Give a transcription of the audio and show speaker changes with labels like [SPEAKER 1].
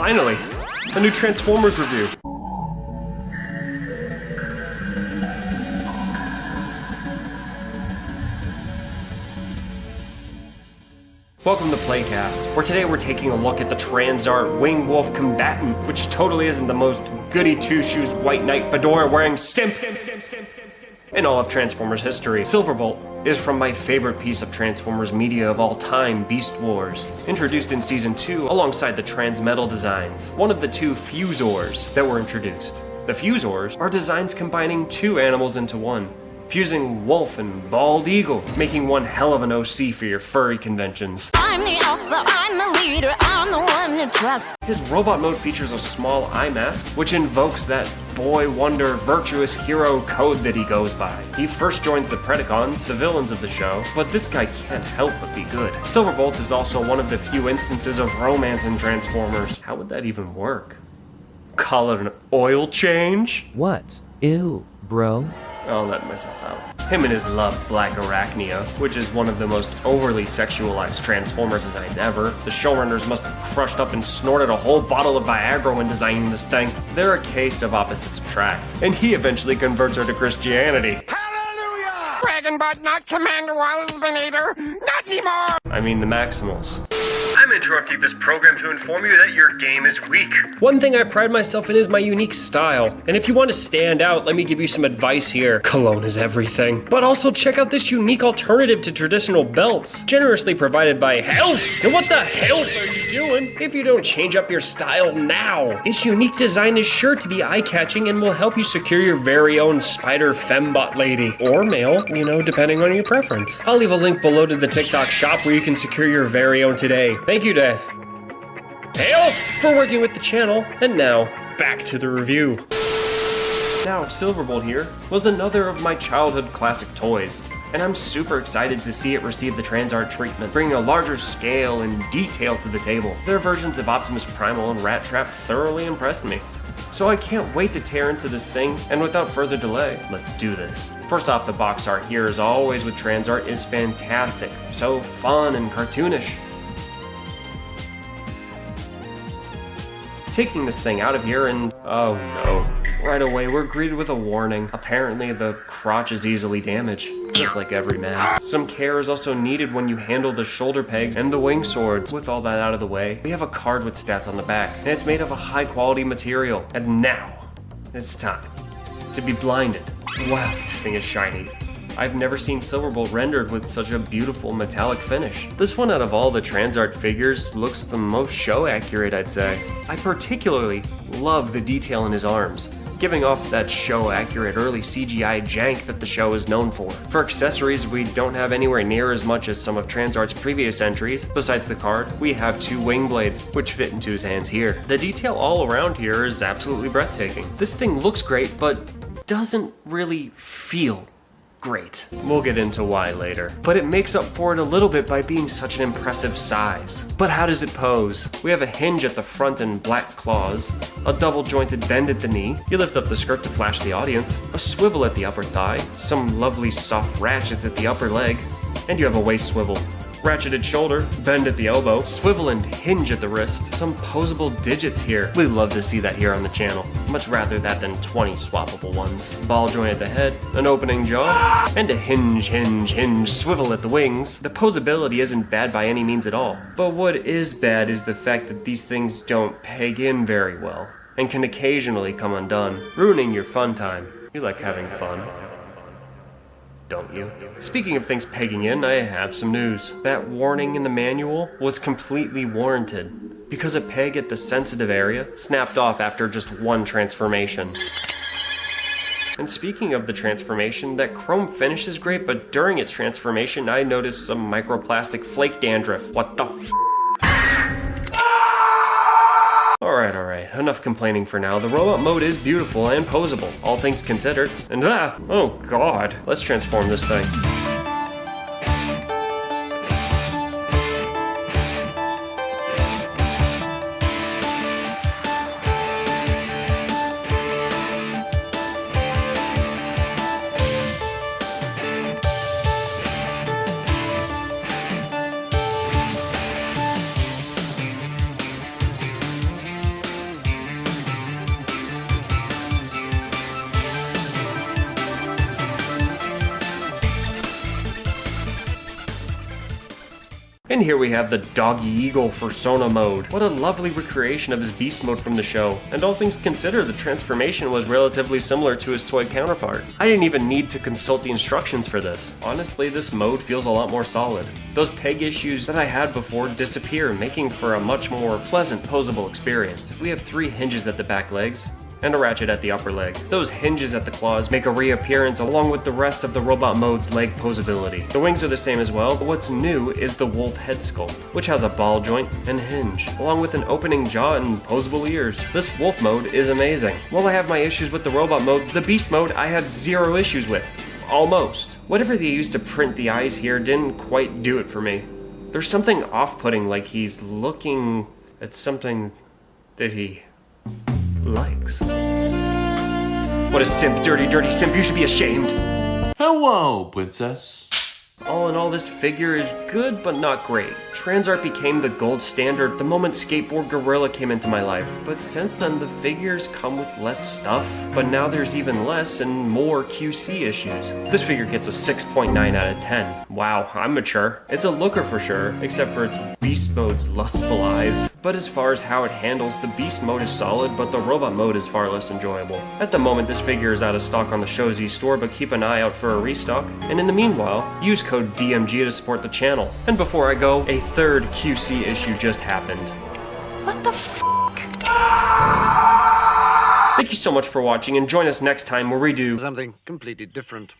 [SPEAKER 1] Finally, a new Transformers review. Welcome to Playcast, where today we're taking a look at the Transart Winged Wolf Combatant, which totally isn't the most goody two-shoes white knight fedora wearing simp in all of Transformers history. Silverbolt is from my favorite piece of Transformers media of all time, Beast Wars, introduced in Season 2 alongside the Transmetal designs, one of the two Fusors that were introduced. The Fusors are designs combining two animals into one, fusing wolf and bald eagle, making one hell of an OC for your furry conventions.
[SPEAKER 2] I'm the alpha, I'm the leader, I'm the one to trust.
[SPEAKER 1] His robot mode features a small eye mask, which invokes that boy wonder virtuous hero code that he goes by. He first joins the Predacons, the villains of the show, but this guy can't help but be good. Silverbolt is also one of the few instances of romance in Transformers. How would that even work? Call it an oil change?
[SPEAKER 3] What? Ew, bro.
[SPEAKER 1] I'll let myself out. Him and his love, Black Arachnia, which is one of the most overly sexualized Transformer designs ever. The showrunners must have crushed up and snorted a whole bottle of Viagra when designing this thing. They're a case of opposites attract, and he eventually converts her to Christianity.
[SPEAKER 4] Hallelujah! Dragon but not Commander Wallace-Benator, not anymore!
[SPEAKER 1] I mean the Maximals. I'm interrupting this program to inform you that your game is weak. One thing I pride myself in is my unique style. And if you want to stand out, let me give you some advice here. Cologne is everything. But also check out this unique alternative to traditional belts, generously provided by Health. And what the hell are you doing if you don't change up your style now? Its unique design is sure to be eye-catching and will help you secure your very own spider fembot lady. Or male, depending on your preference. I'll leave a link below to the TikTok shop where you can secure your very own today. Thank you to Health for working with the channel, and now, back to the review. Now, Silverbolt here was another of my childhood classic toys, and I'm super excited to see it receive the Transart treatment, bringing a larger scale and detail to the table. Their versions of Optimus Primal and Rat Trap thoroughly impressed me. So I can't wait to tear into this thing, and without further delay, let's do this. First off, the box art here, as always with Transart, is fantastic. So fun and cartoonish. Taking this thing out of here and, oh no. Right away, we're greeted with a warning. Apparently, the crotch is easily damaged, just like every man. Some care is also needed when you handle the shoulder pegs and the wing swords. With all that out of the way, we have a card with stats on the back, and it's made of a high-quality material. And now, it's time to be blinded. Wow, this thing is shiny. I've never seen Silverbolt rendered with such a beautiful metallic finish. This one out of all the Transart figures looks the most show accurate, I'd say. I particularly love the detail in his arms, giving off that show accurate early CGI jank that the show is known for. For accessories, we don't have anywhere near as much as some of Transart's previous entries. Besides the card, we have two wing blades, which fit into his hands here. The detail all around here is absolutely breathtaking. This thing looks great, but doesn't really feel great. We'll get into why later. But it makes up for it a little bit by being such an impressive size. But how does it pose? We have a hinge at the front and black claws, a double jointed bend at the knee, you lift up the skirt to flash the audience, a swivel at the upper thigh, some lovely soft ratchets at the upper leg, and you have a waist swivel. Ratcheted shoulder, bend at the elbow, swivel and hinge at the wrist, some posable digits here. We love to see that here on the channel. Much rather that than 20 swappable ones. Ball joint at the head, an opening jaw, and a hinge, swivel at the wings. The posability isn't bad by any means at all. But what is bad is the fact that these things don't peg in very well, and can occasionally come undone, ruining your fun time. You like having fun, don't you? Speaking of things pegging in, I have some news. That warning in the manual was completely warranted, because a peg at the sensitive area snapped off after just one transformation. And speaking of the transformation, that chrome finish is great, but during its transformation, I noticed some microplastic flake dandruff. What the f***? Alright, enough complaining for now. The robot mode is beautiful and posable, all things considered. And oh god, let's transform this thing. And here we have the Doggy Eagle Fursona mode. What a lovely recreation of his beast mode from the show. And all things considered, the transformation was relatively similar to his toy counterpart. I didn't even need to consult the instructions for this. Honestly, this mode feels a lot more solid. Those peg issues that I had before disappear, making for a much more pleasant posable experience. We have 3 hinges at the back legs, and a ratchet at the upper leg. Those hinges at the claws make a reappearance along with the rest of the robot mode's leg posability. The wings are the same as well, but what's new is the wolf head sculpt, which has a ball joint and hinge, along with an opening jaw and posable ears. This wolf mode is amazing. While I have my issues with the robot mode, the beast mode I have 0 issues with. Almost. Whatever they used to print the eyes here didn't quite do it for me. There's something off-putting, like he's looking at something that he likes. What a simp, dirty simp, you should be ashamed.
[SPEAKER 5] Hello, princess.
[SPEAKER 1] All in all, this figure is good, but not great. Transart became the gold standard the moment Skateboard Gorilla came into my life, but since then the figures come with less stuff, but now there's even less and more QC issues. This figure gets a 6.9 out of 10. Wow, I'm mature. It's a looker for sure, except for its beast mode's lustful eyes. But as far as how it handles, the beast mode is solid, but the robot mode is far less enjoyable. At the moment, this figure is out of stock on the Shozi store, but keep an eye out for a restock. And in the meanwhile, use code DMG to support the channel. And before I go, a third QC issue just happened. What the f***? Thank you so much for watching, and join us next time where we do
[SPEAKER 6] something completely different.